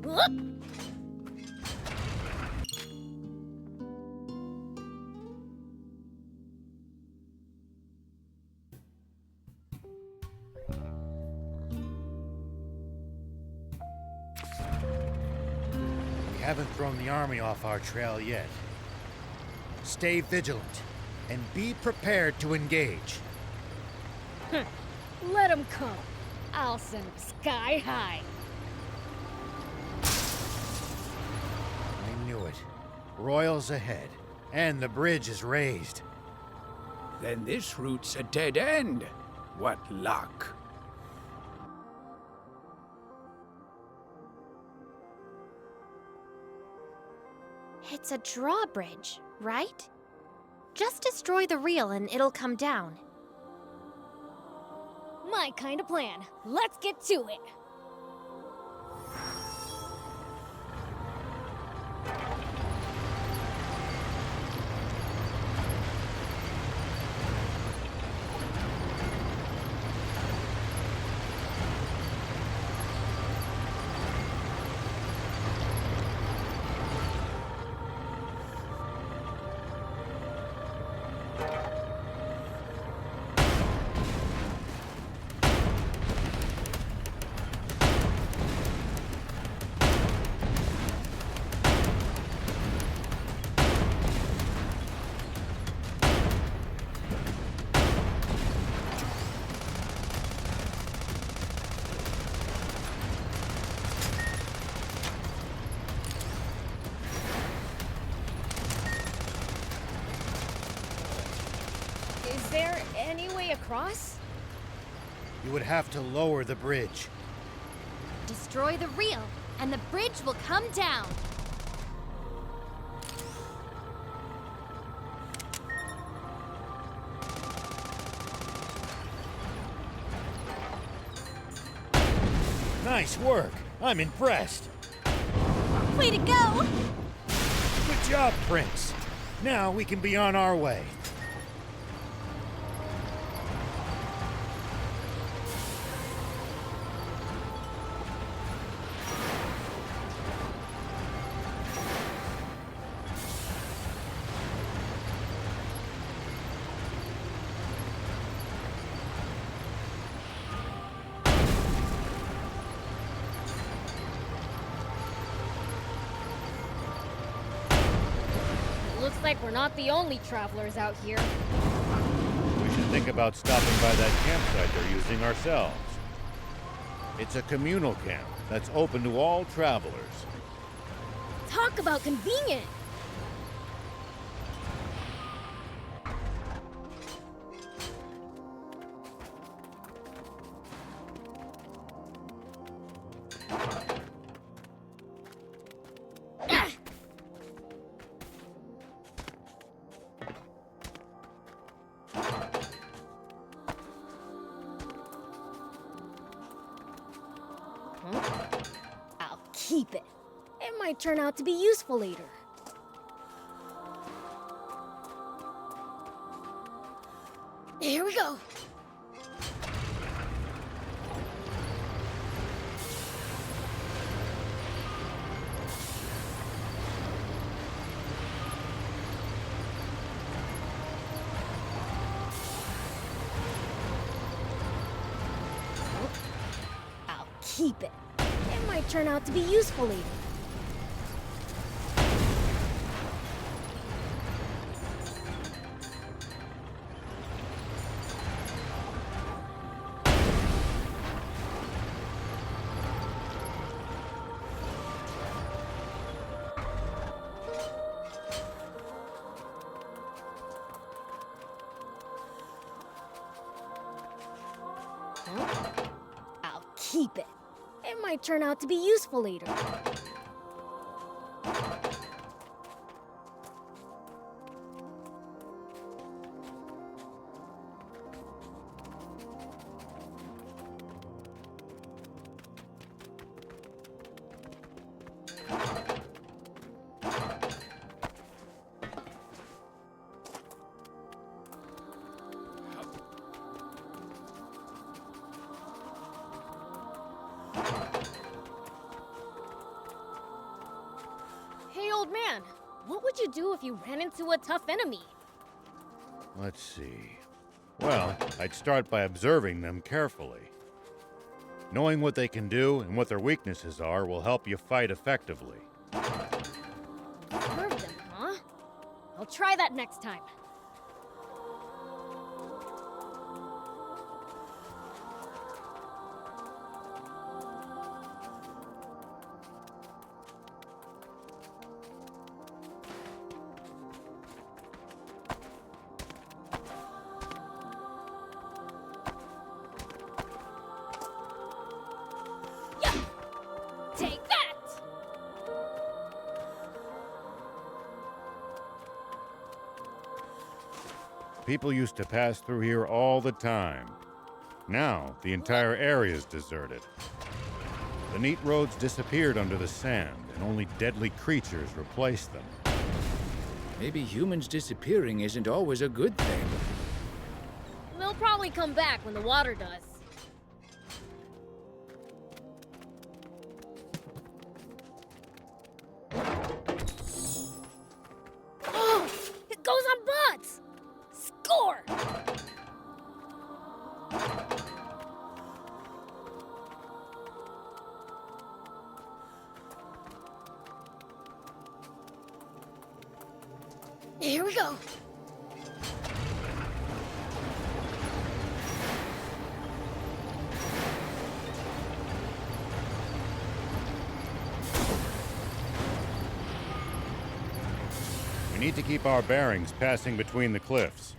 We haven't thrown the army off our trail yet. Stay vigilant and be prepared to engage. Let them come. I'll send them sky high. I knew it. Royals ahead, and the bridge is raised. Then this route's a dead end. What luck. It's a drawbridge, right? Just destroy the reel and it'll come down. My kind of plan. Let's get to it. Is there any way across? You would have to lower the bridge. Destroy the reel and the bridge will come down. Nice work. I'm impressed. Way to go! Good job, Prince. Now we can be on our way. Looks like we're not the only travelers out here. We should think about stopping by that campsite they're using ourselves. It's a communal camp that's open to all travelers. Talk about convenient! I'll keep it. It might turn out to be useful later. Here we go. I'll keep it. It might turn out to be useful later. I'll keep it. It might turn out to be useful later. you do if you ran into a tough enemy? Let's see. Well, I'd start by observing them carefully. Knowing what they can do and what their weaknesses are will help you fight effectively. Observe them, huh? I'll try that next time. Take that! People used to pass through here all the time. Now, the entire area is deserted. The neat roads disappeared under the sand, and only deadly creatures replaced them. Maybe humans disappearing isn't always a good thing. They'll probably come back when the water does. Oh! It goes on butts! Score! Here we go. We need to keep our bearings passing between the cliffs.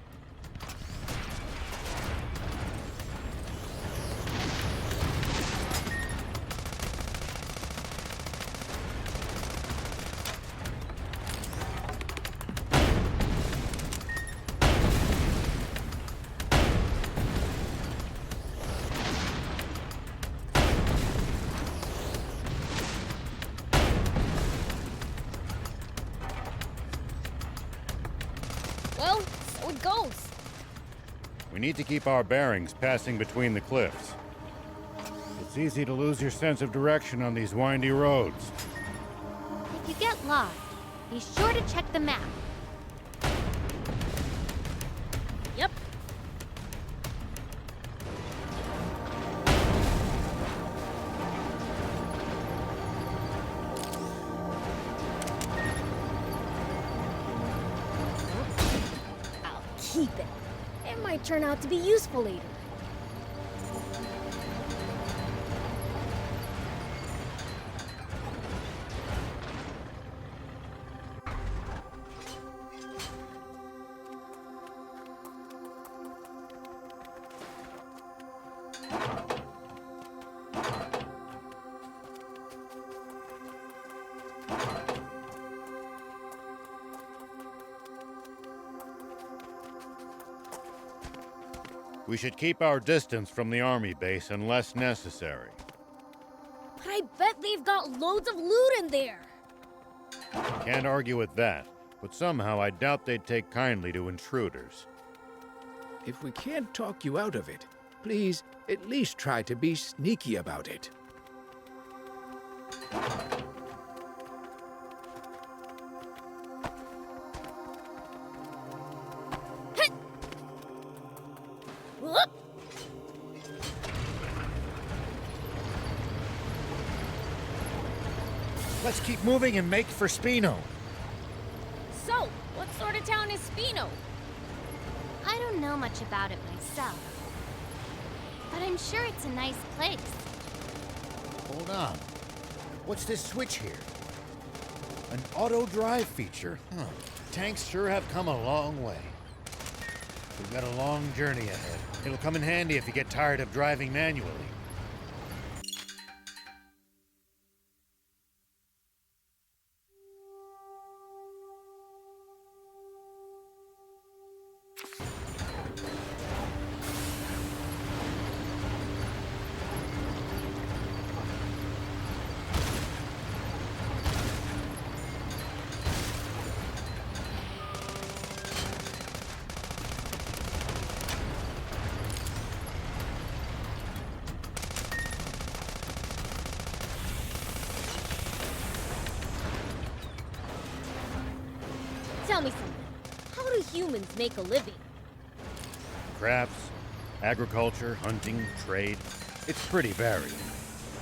Well, so it goes. We need to keep our bearings passing between the cliffs. It's easy to lose your sense of direction on these windy roads. If you get lost, be sure to check the map. Yep. I'll keep it. It might turn out to be useful later. We should keep our distance from the army base unless necessary. But I bet they've got loads of loot in there. Can't argue with that, but somehow I doubt they'd take kindly to intruders. If we can't talk you out of it, please at least try to be sneaky about it. Whoop! Let's keep moving and make for Spino. So, what sort of town is Spino? I don't know much about it myself, but I'm sure it's a nice place. Hold on. What's this switch here? An auto drive feature? Huh. Tanks sure have come a long way. We've got a long journey ahead. It'll come in handy if you get tired of driving manually. Tell me something. How do humans make a living? Crafts, agriculture, hunting, trade. It's pretty varied.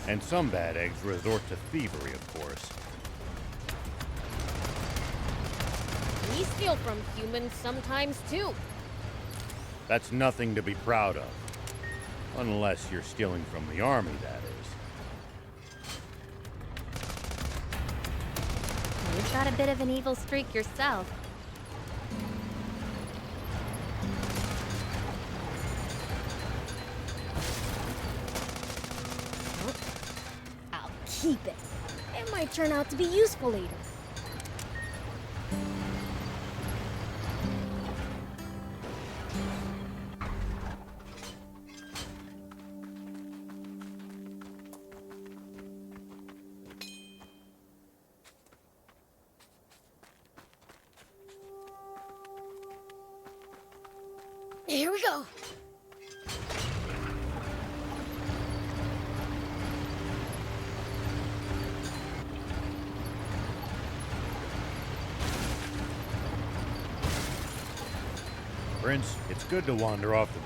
And some bad eggs resort to thievery, of course. We steal from humans sometimes too. That's nothing to be proud of. Unless you're stealing from the army, that is. You've got a bit of an evil streak yourself. I'll keep it. It might turn out to be useful later. Here we go. Prince, it's good to wander off the...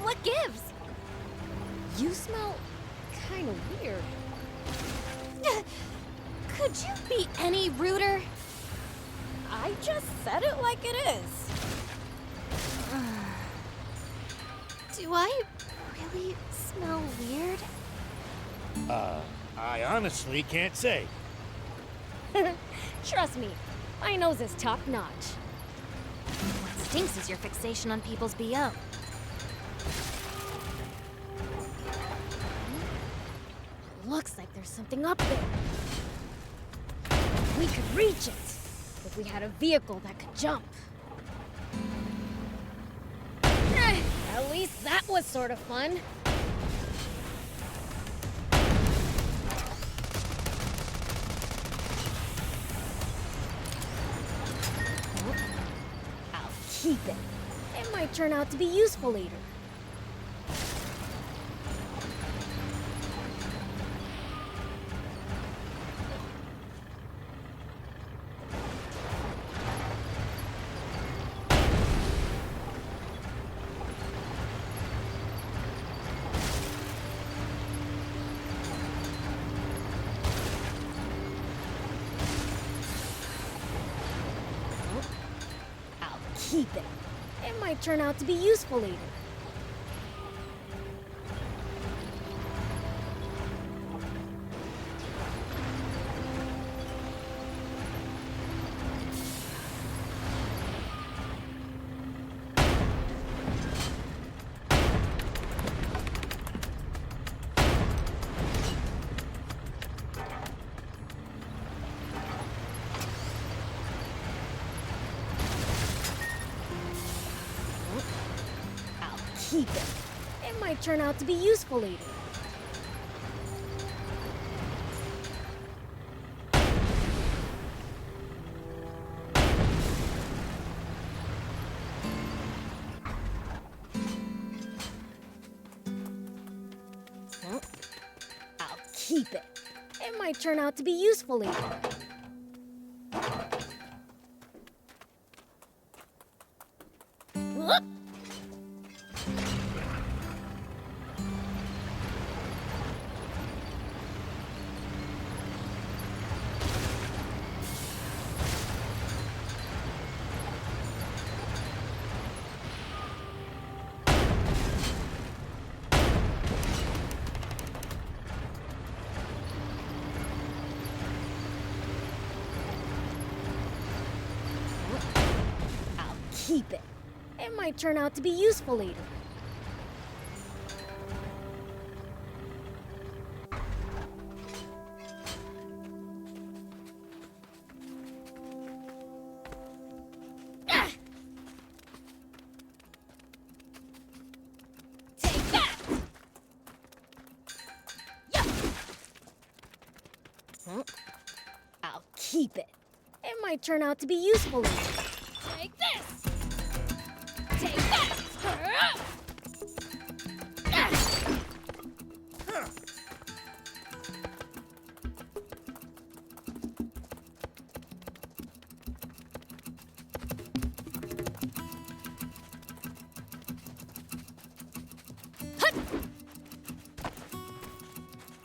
What gives? You smell kind of weird. Could you be any ruder? I just said it like it is. Do I really smell weird? I honestly can't say. Trust me, my nose is top notch. What stinks is your fixation on people's BO. Looks like there's something up there. We could reach it if we had a vehicle that could jump. At least that was sort of fun. I'll keep it. It might turn out to be useful later. I'll keep it. It might turn out to be useful later. I'll keep it. It might turn out to be useful later. Well, I'll keep it. It might turn out to be useful later. Whoop! I'll keep it. It might turn out to be useful later. Ah! Take that! Yeah! Huh? I'll keep it. It might turn out to be useful later. Take this! Take that! Ah!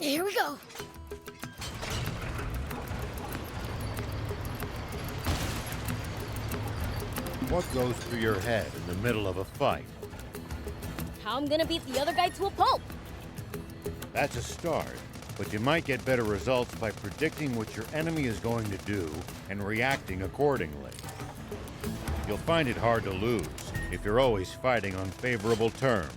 Here we go. What goes through your head in the middle of a fight? How I'm gonna beat the other guy to a pulp. That's a start, but you might get better results by predicting what your enemy is going to do and reacting accordingly. You'll find it hard to lose if you're always fighting on favorable terms.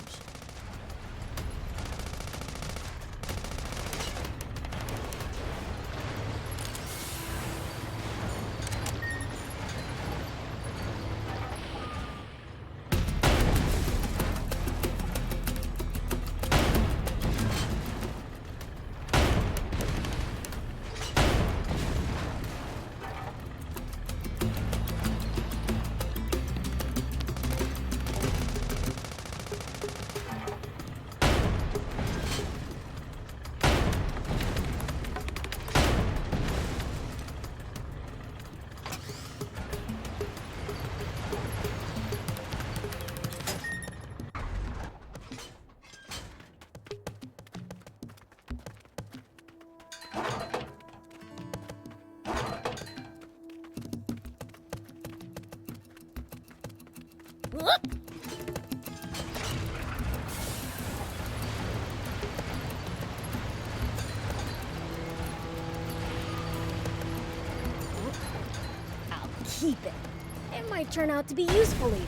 Whoop. I'll keep it. It might turn out to be useful later.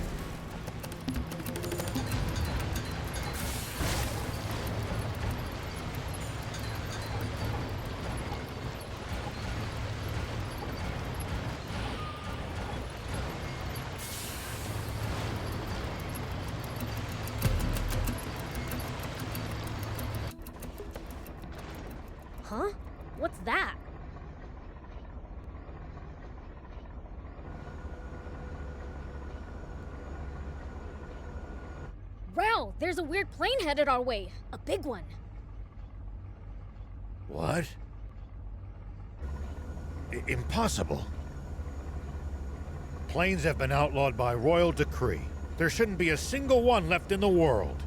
Huh? What's that? Rao, there's a weird plane headed our way. A big one. What? Impossible. Planes have been outlawed by royal decree. There shouldn't be a single one left in the world.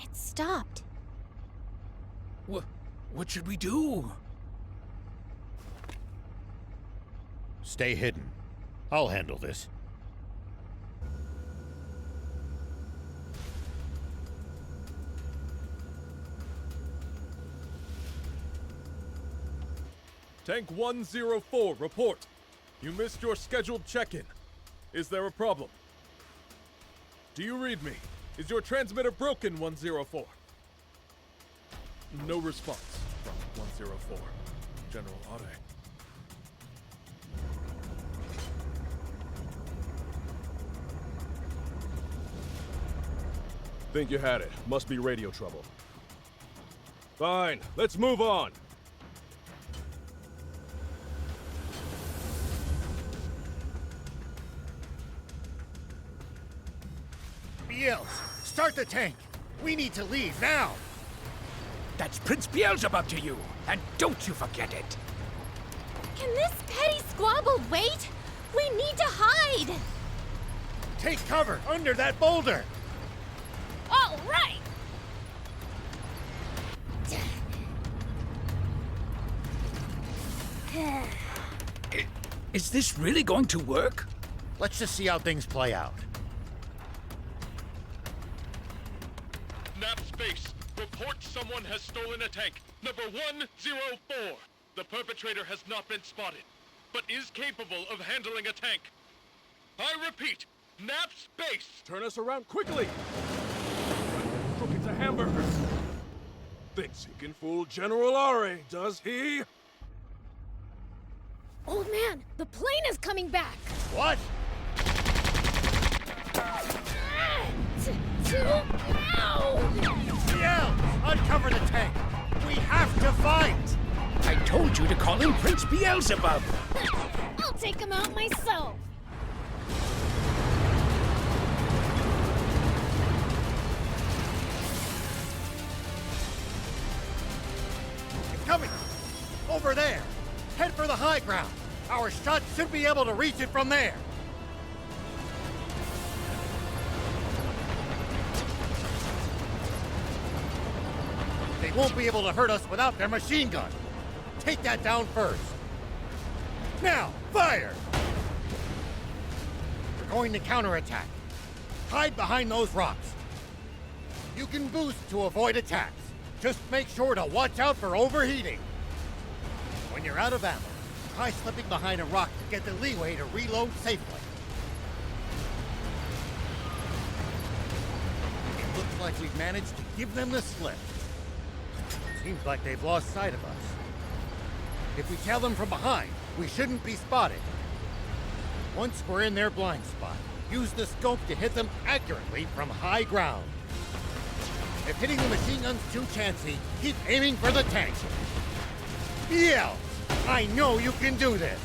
It stopped. What should we do? Stay hidden. I'll handle this. Tank 104, report. You missed your scheduled check-in. Is there a problem? Do you read me? Is your transmitter broken, 104? No response from 104. General Aure. Think you had it. Must be radio trouble. Fine, let's move on. Beels, start the tank. We need to leave now. That's Prince Beelzebub to you, and don't you forget it. Can this petty squabble wait? We need to hide! Take cover under that boulder. All right! Is this really going to work? Let's just see how things play out. Nap Space, report someone has stolen a tank. Number 104. The perpetrator has not been spotted, but is capable of handling a tank. I repeat, Nap Space! Turn us around quickly! Crooked to hamburgers. Thinks he can fool General Aure, does he? Old man, the plane is coming back! What? Beels, uncover the tank. We have to fight. I told you to call him Prince Beelzebub. I'll take him out myself! Coming! Over there! Head for the high ground! Our shots should be able to reach it from there! won't be able to hurt us without their machine gun. Take that down first. Now, fire! We're going to counterattack. Hide behind those rocks. You can boost to avoid attacks. Just make sure to watch out for overheating. When you're out of ammo, try slipping behind a rock to get the leeway to reload safely. It looks like we've managed to give them the slip. Seems like they've lost sight of us. If we tail them from behind, we shouldn't be spotted. Once we're in their blind spot, use the scope to hit them accurately from high ground. If hitting the machine gun's too chancy, keep aiming for the tank. Yeah, I know you can do this.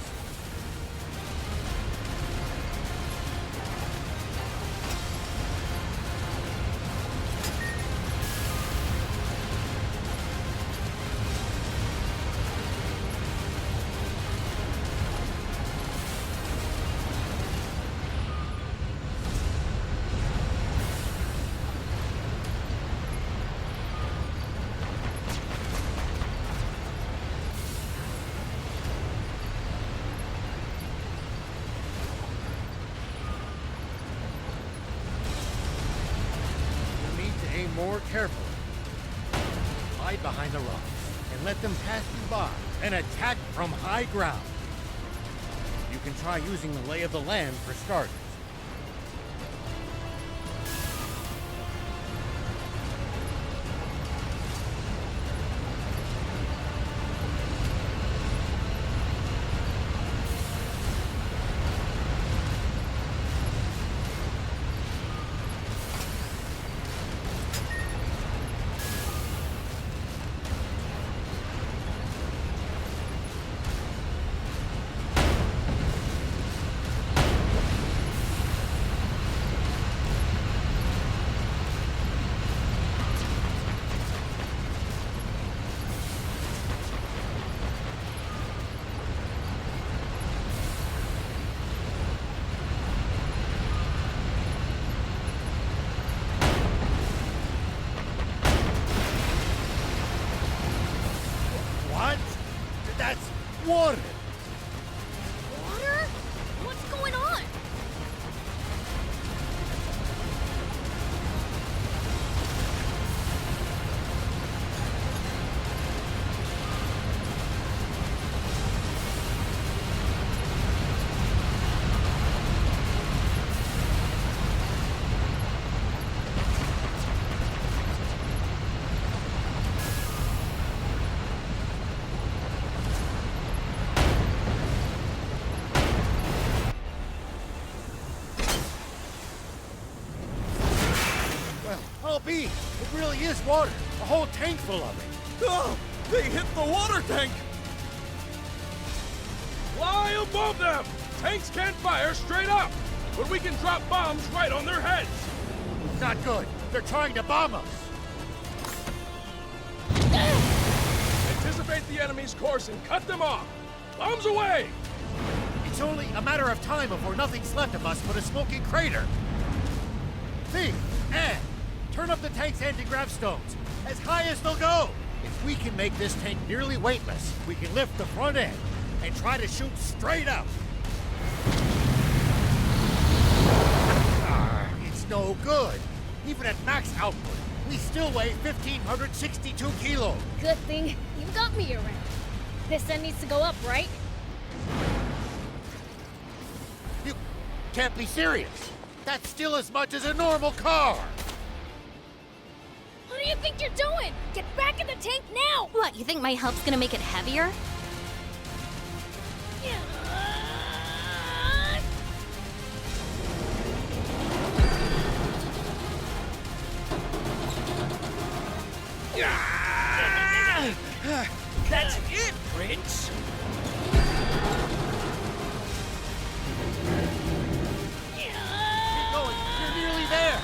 More carefully. Hide behind the rocks and let them pass you by and attack from high ground. You can try using the lay of the land for starters. What? That's water! Water? What's going on? I'll be. It really is water. A whole tank full of it. Oh, they hit the water tank! Fly above them! Tanks can't fire straight up, but we can drop bombs right on their heads! Not good. They're trying to bomb us. Anticipate the enemy's course and cut them off! Bombs away! It's only a matter of time before nothing's left of us but a smoking crater. Think, and turn up the tank's anti-grav stones as high as they'll go. If we can make this tank nearly weightless, we can lift the front end and try to shoot straight up. It's no good. Even at max output, we still weigh 1,562 kilos. Good thing you got me around. This end needs to go up, right? You can't be serious. That's still as much as a normal car. What do you think you're doing? Get back in the tank now! What, you think my help's gonna make it heavier? That's it, Prince! Keep going. You're nearly there.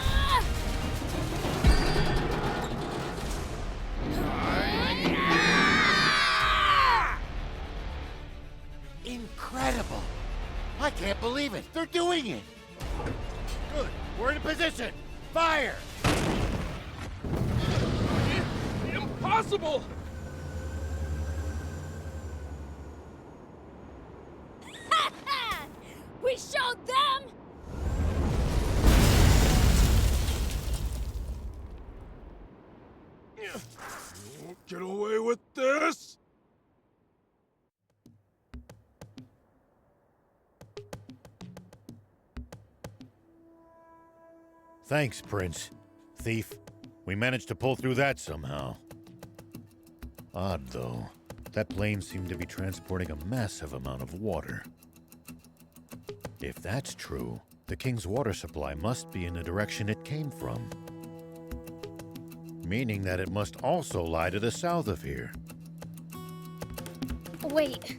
Incredible. I can't believe it. They're doing it. Good. We're in position. Fire. possible? We showed them! You won't get away with this! Thanks, Prince. Thief. We managed to pull through that somehow. Odd, though. That plane seemed to be transporting a massive amount of water. If that's true, the king's water supply must be in the direction it came from. Meaning that it must also lie to the south of here. Wait.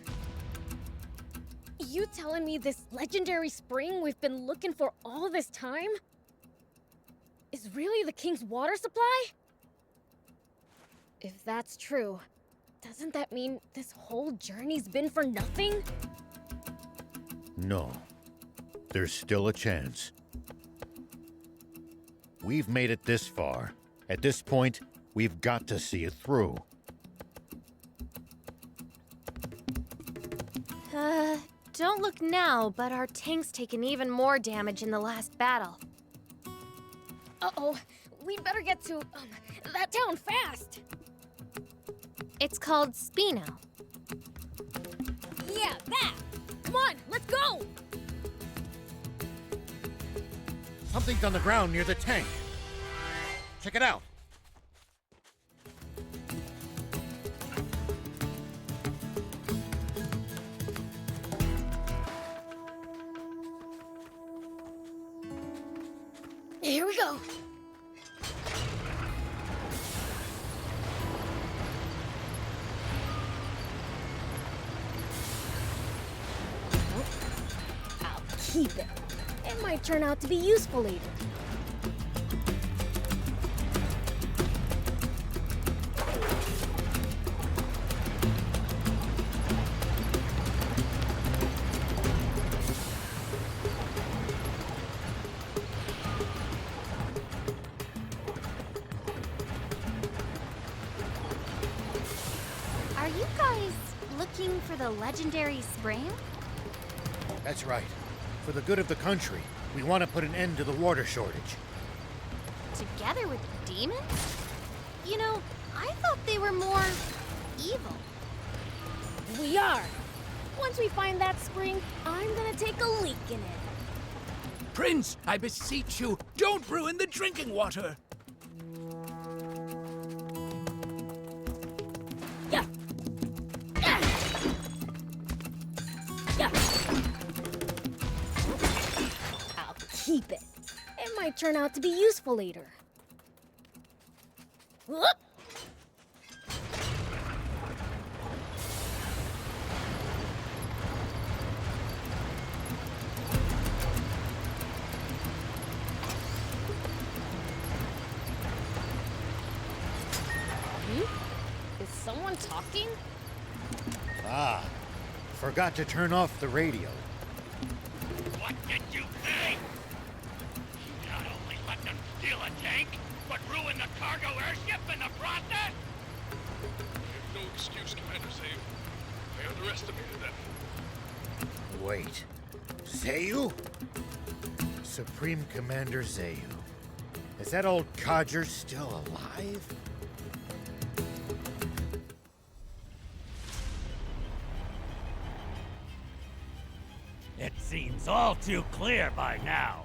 You telling me this legendary spring we've been looking for all this time is really the king's water supply? If that's true, doesn't that mean this whole journey's been for nothing? No. There's still a chance. We've made it this far. At this point, we've got to see it through. Don't look now, but our tank's taken even more damage in the last battle. Uh-oh, we'd better get to, that town fast! It's called Spino. Yeah, that! Come on, let's go! Something's on the ground near the tank. Check it out. Here we go. I'll keep it. It might turn out to be useful later. Are you guys looking for the legendary spring? That's right. For the good of the country, we want to put an end to the water shortage. Together with demons? You know, I thought they were more evil. We are. Once we find that spring, I'm gonna take a leak in it. Prince, I beseech you, don't ruin the drinking water. Yeah. Yeah. Yeah. I'll keep it. It might turn out to be useful later. Whoop. Is someone talking? Ah, forgot to turn off the radio. What did you say? You not only let them steal a tank, but ruin the cargo airship in the process? I have no excuse, Commander Zayu. I underestimated them. Wait. Zayu? Supreme Commander Zayu. Is that old codger still alive? It seems all too clear by now.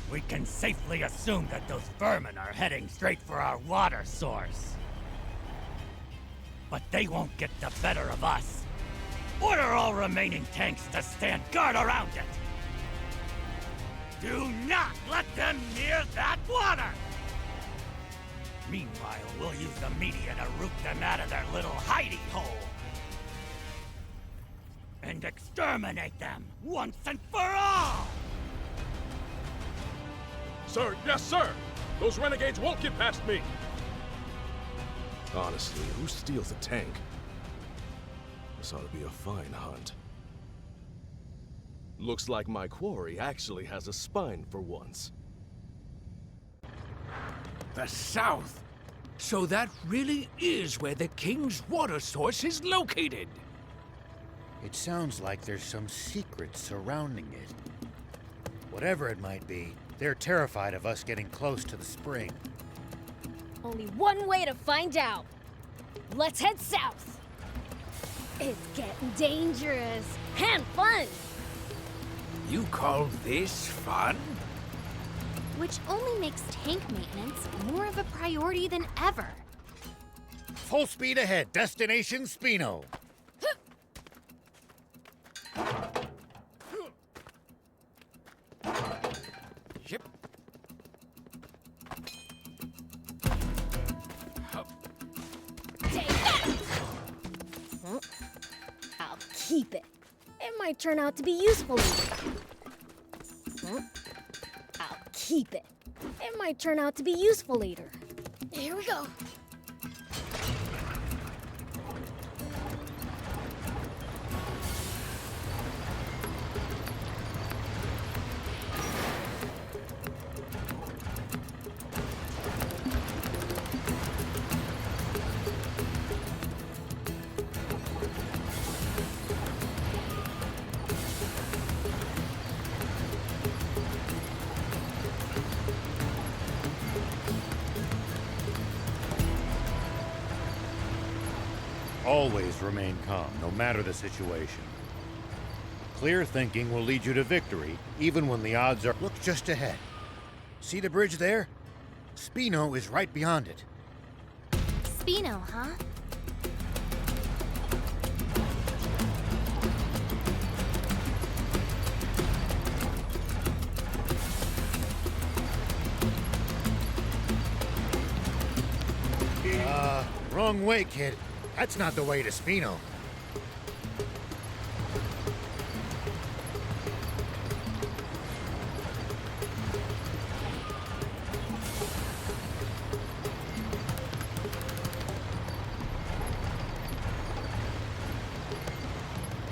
We can safely assume that those vermin are heading straight for our water source. But they won't get the better of us. Order all remaining tanks to stand guard around it. Do not let them near that water! Meanwhile, we'll use the media to root them out of their little hidey hole. And exterminate them once and for all! Sir, yes, sir! Those renegades won't get past me! Honestly, who steals a tank? This ought to be a fine hunt. Looks like my quarry actually has a spine for once. The south. So that really is where the king's water source is located. It sounds like there's some secret surrounding it. Whatever it might be, they're terrified of us getting close to the spring. Only one way to find out. Let's head south. It's getting dangerous and fun. You call this fun? Which only makes tank maintenance more of a priority than ever. Full speed ahead, destination Spino. Yep. Take that! Huh? I'll keep it. It might turn out to be useful later. Huh? I'll keep it. It might turn out to be useful later. Here we go. Always remain calm, no matter the situation. Clear thinking will lead you to victory, even when the odds are... Look just ahead. See the bridge there? Spino is right beyond it. Spino, huh? Wrong way, kid. That's not the way to Spino.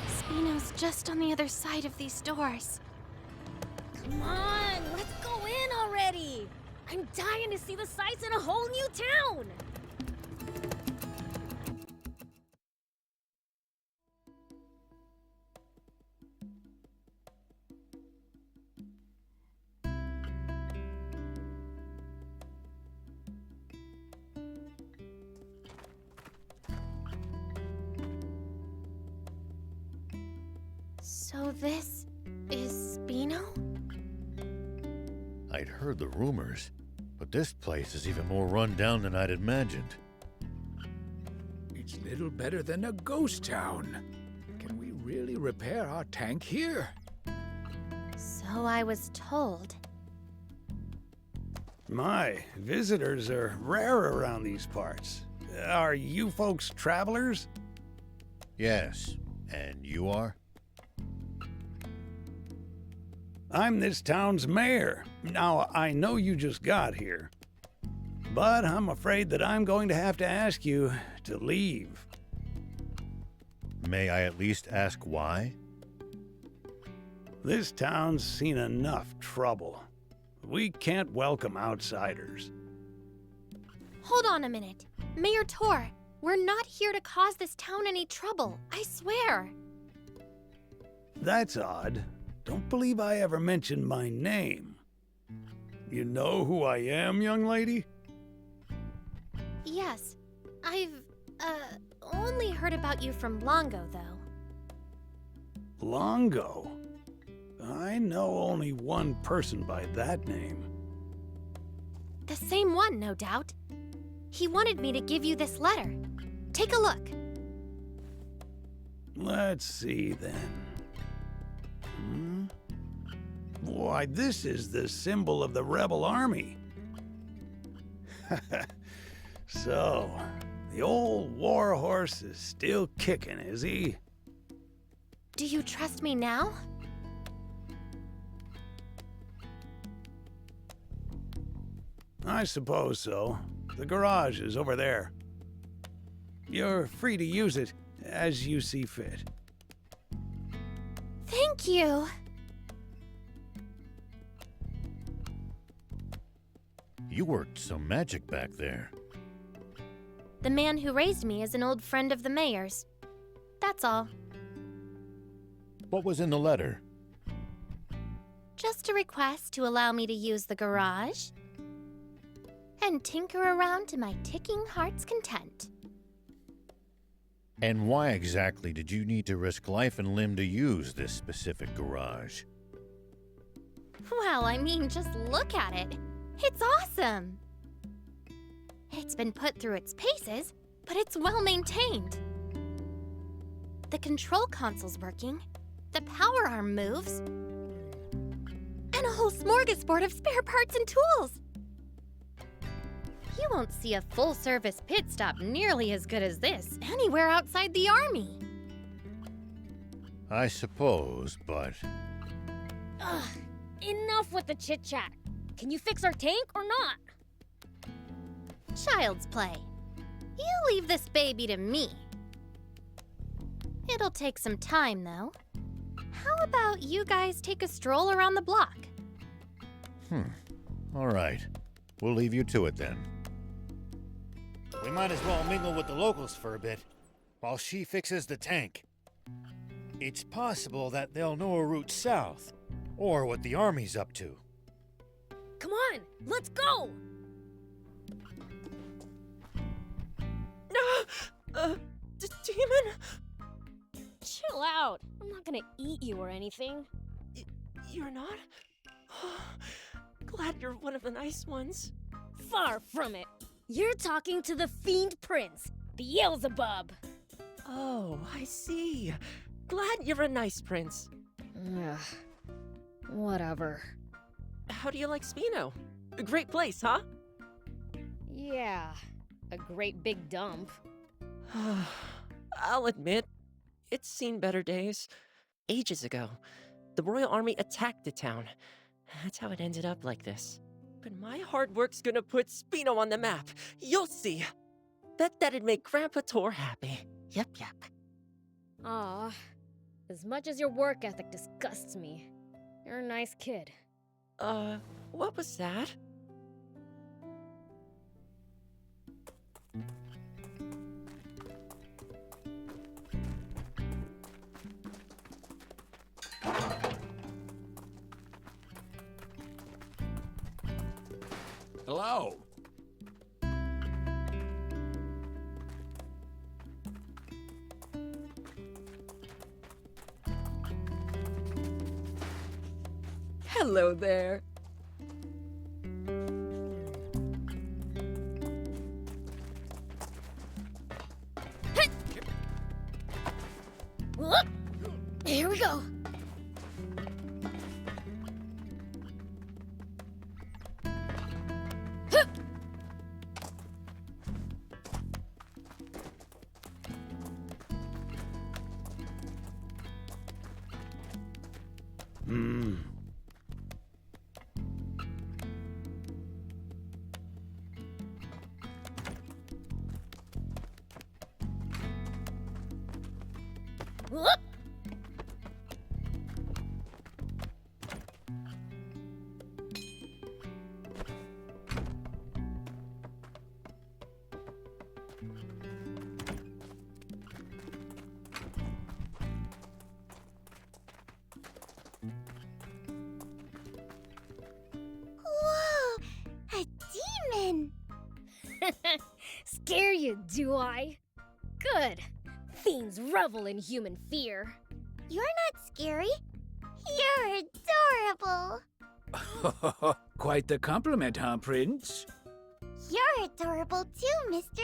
Spino's just on the other side of these doors. Come on, let's go in already. I'm dying to see the sights in a whole new town. So this is Spino? I'd heard the rumors, but this place is even more run down than I'd imagined. It's little better than a ghost town. Can we really repair our tank here? So I was told. My, visitors are rare around these parts. Are you folks travelers? Yes, and you are? I'm this town's mayor. Now, I know you just got here, but I'm afraid that I'm going to have to ask you to leave. May I at least ask why? This town's seen enough trouble. We can't welcome outsiders. Hold on a minute. Mayor Tor, we're not here to cause this town any trouble, I swear. That's odd. Don't believe I ever mentioned my name. You know who I am, young lady? Yes, I've, only heard about you from Longo, though. Longo? I know only one person by that name. The same one, no doubt. He wanted me to give you this letter. Take a look. Let's see, then. Why, this is the symbol of the rebel army. So, the old war horse is still kicking, is he? Do you trust me now? I suppose so. The garage is over there. You're free to use it as you see fit. Thank you. You worked some magic back there. The man who raised me is an old friend of the mayor's. That's all. What was in the letter? Just a request to allow me to use the garage and tinker around to my ticking heart's content. And why exactly did you need to risk life and limb to use this specific garage? Well, I mean, just look at it. It's awesome. It's been put through its paces, but it's well maintained. The control console's working, the power arm moves, and a whole smorgasbord of spare parts and tools. You won't see a full-service pit stop nearly as good as this anywhere outside the army. I suppose, but... Ugh, enough with the chit-chat. Can you fix our tank or not? Child's play. You leave this baby to me. It'll take some time, though. How about you guys take a stroll around the block? All right. We'll leave you to it then. We might as well mingle with the locals for a bit, while she fixes the tank. It's possible that they'll know a route south, or what the army's up to. Come on, let's go! Demon? Chill out. I'm not gonna eat you or anything. You're not? Glad you're one of the nice ones. Far from it. You're talking to the Fiend Prince, Beelzebub. Oh, I see. Glad you're a nice prince. Ugh. Whatever. How do you like Spino? A great place, huh? Yeah, a great big dump. I'll admit, it's seen better days. Ages ago, the Royal Army attacked the town. That's how it ended up like this. But my hard work's gonna put Spino on the map. You'll see. Bet that'd make Grandpa Tor happy. Yep. Aw, as much as your work ethic disgusts me, you're a nice kid. What was that? Hello. Hello there. Whoop! Here we go. Hup! Whoop! Whoa! A demon! Scare you, do I? Good. Fiends revel in human fear. You're not scary. You're adorable. Quite the compliment, huh, Prince? You're adorable too, mister.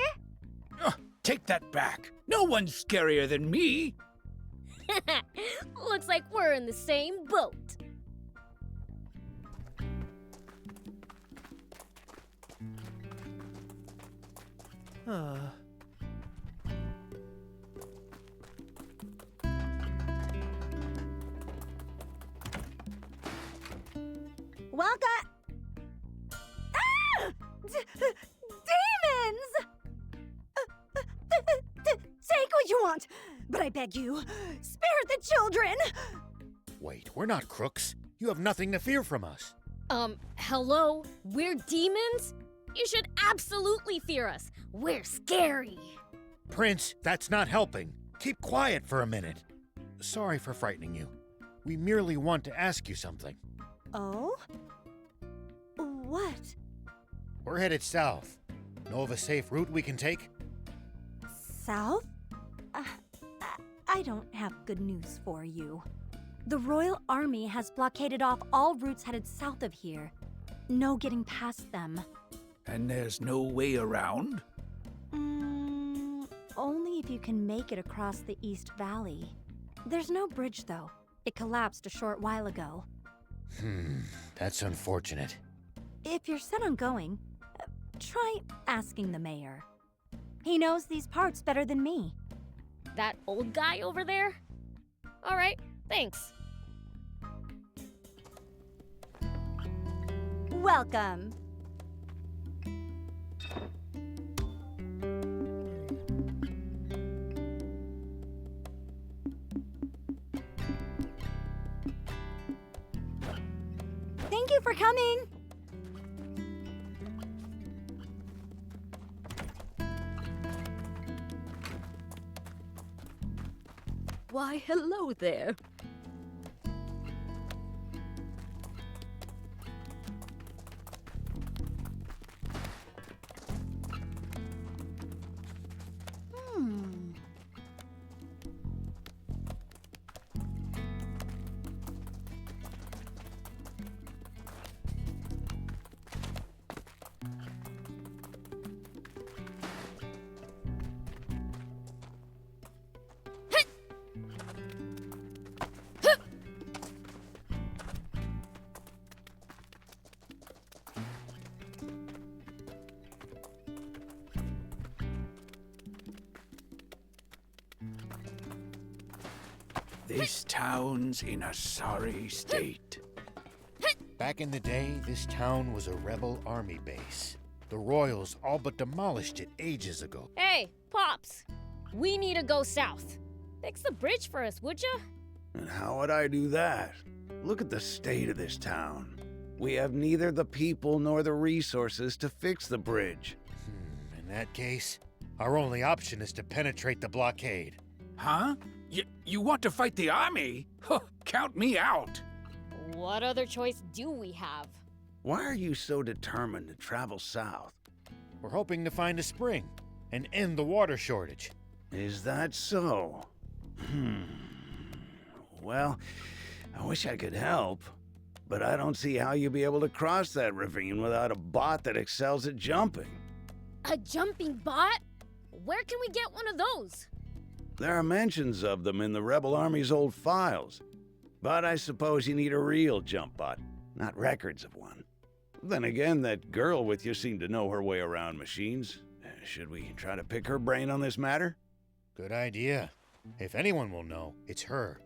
Take that back. No one's scarier than me. Looks like we're in the same boat. Welcome. Ah! Demons! Take what you want, but I beg you, spare the children! Wait, we're not crooks. You have nothing to fear from us. Hello? We're demons? You should absolutely fear us. We're scary. Prince, that's not helping. Keep quiet for a minute. Sorry for frightening you. We merely want to ask you something. Oh? What? We're headed south. Know of a safe route we can take? South? I don't have good news for you. The Royal Army has blockaded off all routes headed south of here. No getting past them. And there's no way around? Only if you can make it across the East Valley. There's no bridge, though. It collapsed a short while ago. That's unfortunate. If you're set on going, try asking the mayor. He knows these parts better than me. That old guy over there? All right, thanks. Welcome. Thank you for coming. Why, hello there. This town's in a sorry state. Back in the day, this town was a rebel army base. The Royals all but demolished it ages ago. Hey, Pops. We need to go south. Fix the bridge for us, would ya? And how would I do that? Look at the state of this town. We have neither the people nor the resources to fix the bridge. In that case, our only option is to penetrate the blockade. Huh? You want to fight the army? Huh, count me out. What other choice do we have? Why are you so determined to travel south? We're hoping to find a spring and end the water shortage. Is that so? Well, I wish I could help, but I don't see how you'll be able to cross that ravine without a bot that excels at jumping. A jumping bot? Where can we get one of those? There are mentions of them in the Rebel Army's old files, but I suppose you need a real jump bot, not records of one. Then again, that girl with you seemed to know her way around machines. Should we try to pick her brain on this matter? Good idea. If anyone will know, it's her.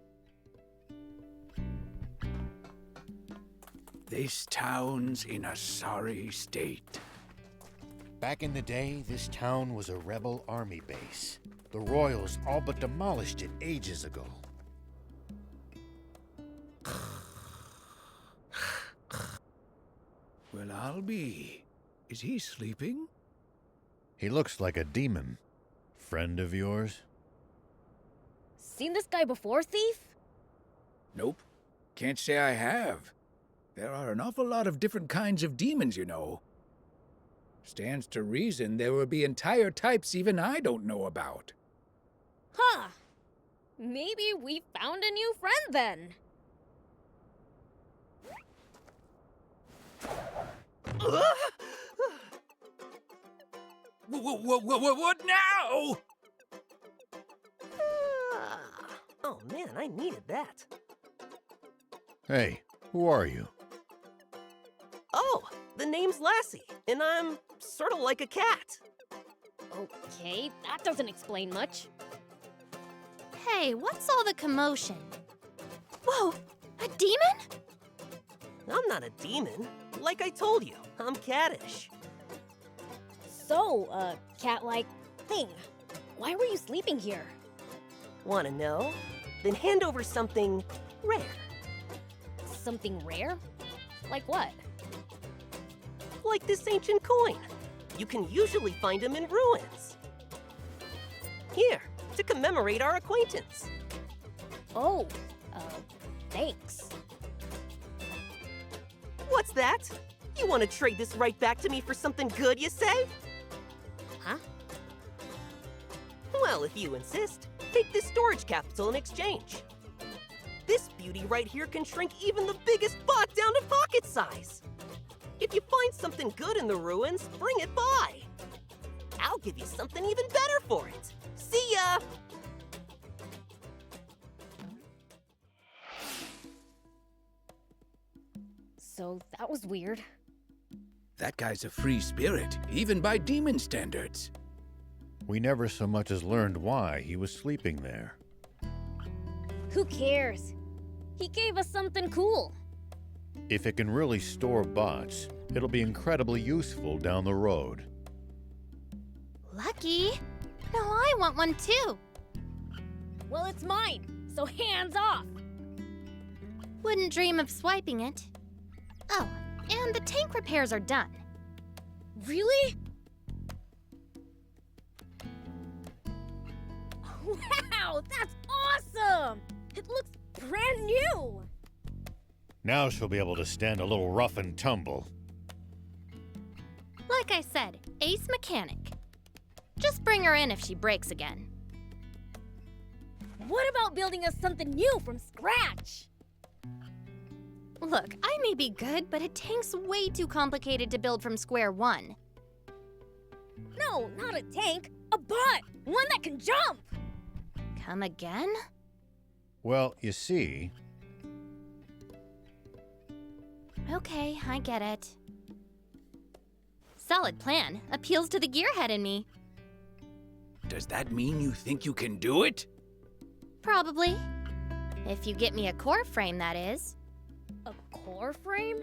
This town's in a sorry state. Back in the day, this town was a rebel army base. The Royals all but demolished it ages ago. Well, I'll be. Is he sleeping? He looks like a demon. Friend of yours? Seen this guy before, Thief? Nope. Can't say I have. There are an awful lot of different kinds of demons, you know. Stands to reason there will be entire types even I don't know about. Huh. Maybe we found a new friend then. What now? Oh man, I needed that. Hey, who are you? Oh, the name's Lassie, and I'm sort of like a cat. Okay, that doesn't explain much. Hey, what's all the commotion? Whoa! A demon? I'm not a demon. Like I told you, I'm cattish. So, cat-like thing. Why were you sleeping here? Wanna know? Then hand over something rare. Something rare? Like what? Like this ancient coin. You can usually find them in ruins. Here, to commemorate our acquaintance. Oh, thanks. What's that? You want to trade this right back to me for something good, you say? Huh? Well, if you insist, take this storage capsule in exchange. This beauty right here can shrink even the biggest bot down to pocket size. If you find something good in the ruins, bring it by. I'll give you something even better for it. See ya! So that was weird. That guy's a free spirit, even by demon standards. We never so much as learned why he was sleeping there. Who cares? He gave us something cool. If it can really store bots, it'll be incredibly useful down the road. Lucky. No, I want one too. Well, it's mine, so hands off. Wouldn't dream of swiping it. Oh, and the tank repairs are done. Really? Wow, that's awesome! It looks brand new! Now she'll be able to stand a little rough and tumble. Like I said, ace mechanic. Just bring her in if she breaks again. What about building us something new from scratch? Look, I may be good, but a tank's way too complicated to build from square one. No, not a tank. A bot! One that can jump! Come again? Well, you see... Okay, I get it. Solid plan. Appeals to the gearhead in me. Does that mean you think you can do it? Probably. If you get me a core frame, that is. A core frame?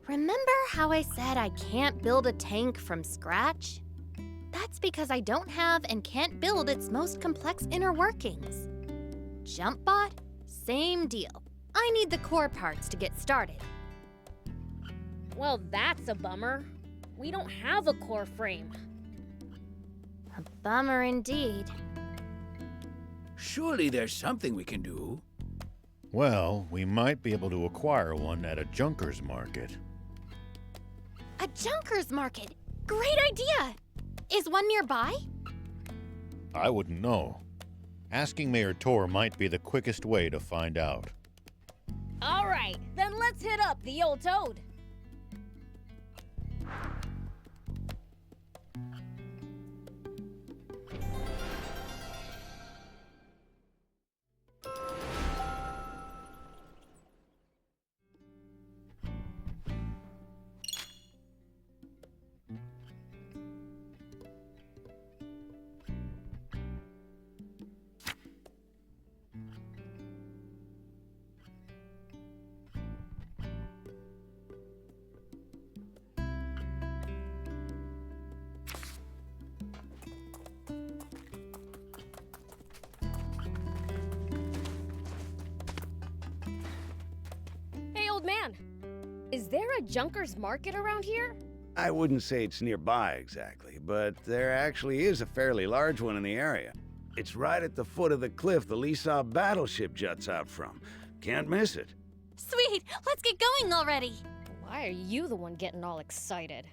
Remember how I said I can't build a tank from scratch? That's because I don't have and can't build its most complex inner workings. JumpBot? Same deal. I need the core parts to get started. Well, that's a bummer. We don't have a core frame. A bummer indeed. Surely there's something we can do. Well, we might be able to acquire one at a junker's market. A junker's market? Great idea! Is one nearby? I wouldn't know. Asking Mayor Tor might be the quickest way to find out. All right, then let's hit up the old toad. Old man, is there a junker's market around here? I wouldn't say it's nearby exactly, but there actually is a fairly large one in the area. It's right at the foot of the cliff the Lisab battleship juts out from. Can't miss it. Sweet! Let's get going already! Why are you the one getting all excited?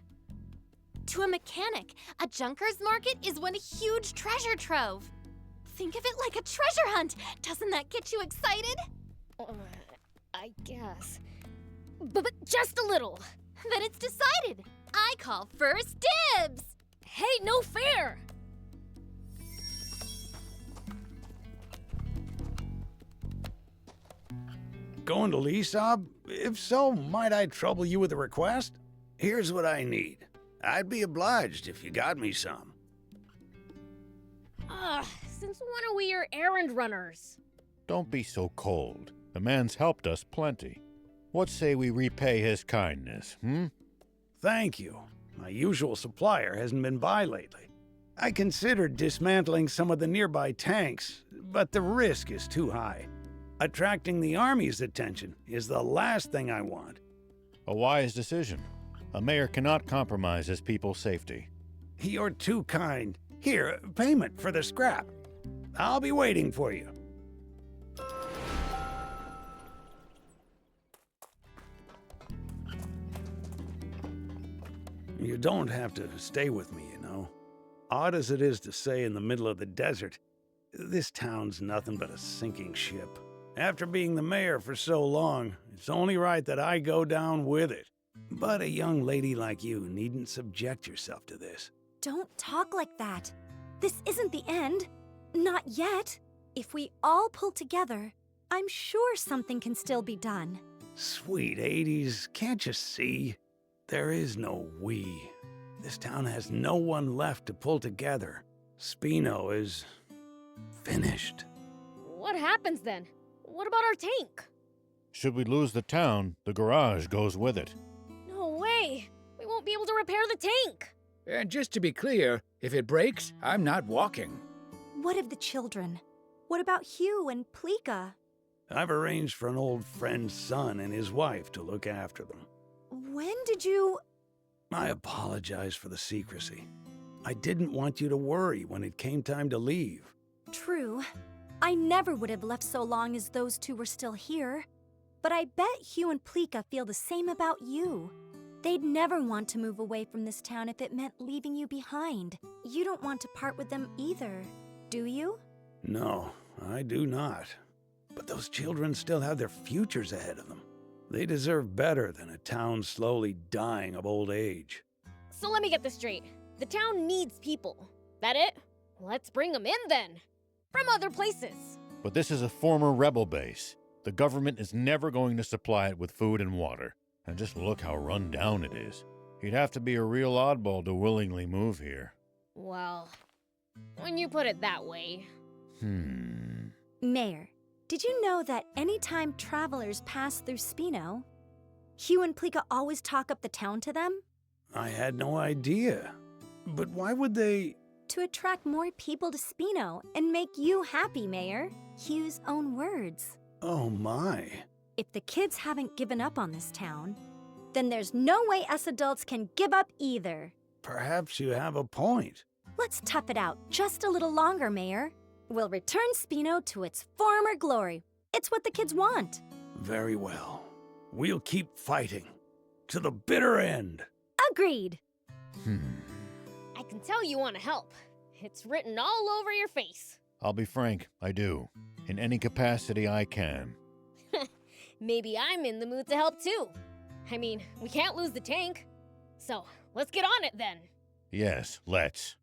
To a mechanic, a junker's market is one huge treasure trove. Think of it like a treasure hunt. Doesn't that get you excited? I guess. But just a little. Then it's decided. I call first dibs. Hey, no fair! Going to Lisab? If so, might I trouble you with a request? Here's what I need. I'd be obliged if you got me some. Since when are we your errand runners? Don't be so cold. The man's helped us plenty. What say we repay his kindness, Thank you. My usual supplier hasn't been by lately. I considered dismantling some of the nearby tanks, but the risk is too high. Attracting the Army's attention is the last thing I want. A wise decision. A mayor cannot compromise his people's safety. You're too kind. Here, payment for the scrap. I'll be waiting for you. You don't have to stay with me, you know. Odd as it is to say in the middle of the desert, this town's nothing but a sinking ship. After being the mayor for so long, it's only right that I go down with it. But a young lady like you needn't subject yourself to this. Don't talk like that. This isn't the end. Not yet. If we all pull together, I'm sure something can still be done. Sweet 80s, can't you see? There is no we. This town has no one left to pull together. Spino is finished. What happens then? What about our tank? Should we lose the town, the garage goes with it. No way! We won't be able to repair the tank! And just to be clear, if it breaks, I'm not walking. What of the children? What about Hugh and Pleeka? I've arranged for an old friend's son and his wife to look after them. When did you... I apologize for the secrecy. I didn't want you to worry when it came time to leave. True. I never would have left so long as those two were still here. But I bet Hugh and Pleeka feel the same about you. They'd never want to move away from this town if it meant leaving you behind. You don't want to part with them either, do you? No, I do not. But those children still have their futures ahead of them. They deserve better than a town slowly dying of old age. So let me get this straight. The town needs people. That it? Let's bring them in then. From other places. But this is a former rebel base. The government is never going to supply it with food and water. And just look how run down it is. You'd have to be a real oddball to willingly move here. Well, when you put it that way. Mayor, did you know that anytime travelers pass through Spino, Hugh and Pleeka always talk up the town to them? I had no idea. But why would they... To attract more people to Spino and make you happy, Mayor. Hugh's own words. Oh my. If the kids haven't given up on this town, then there's no way us adults can give up either. Perhaps you have a point. Let's tough it out just a little longer, Mayor. We'll return Spino to its former glory. It's what the kids want. Very well. We'll keep fighting. To the bitter end. Agreed. I can tell you want to help. It's written all over your face. I'll be frank, I do. In any capacity I can. Maybe I'm in the mood to help too. I mean, we can't lose the tank. So, let's get on it then. Yes, let's.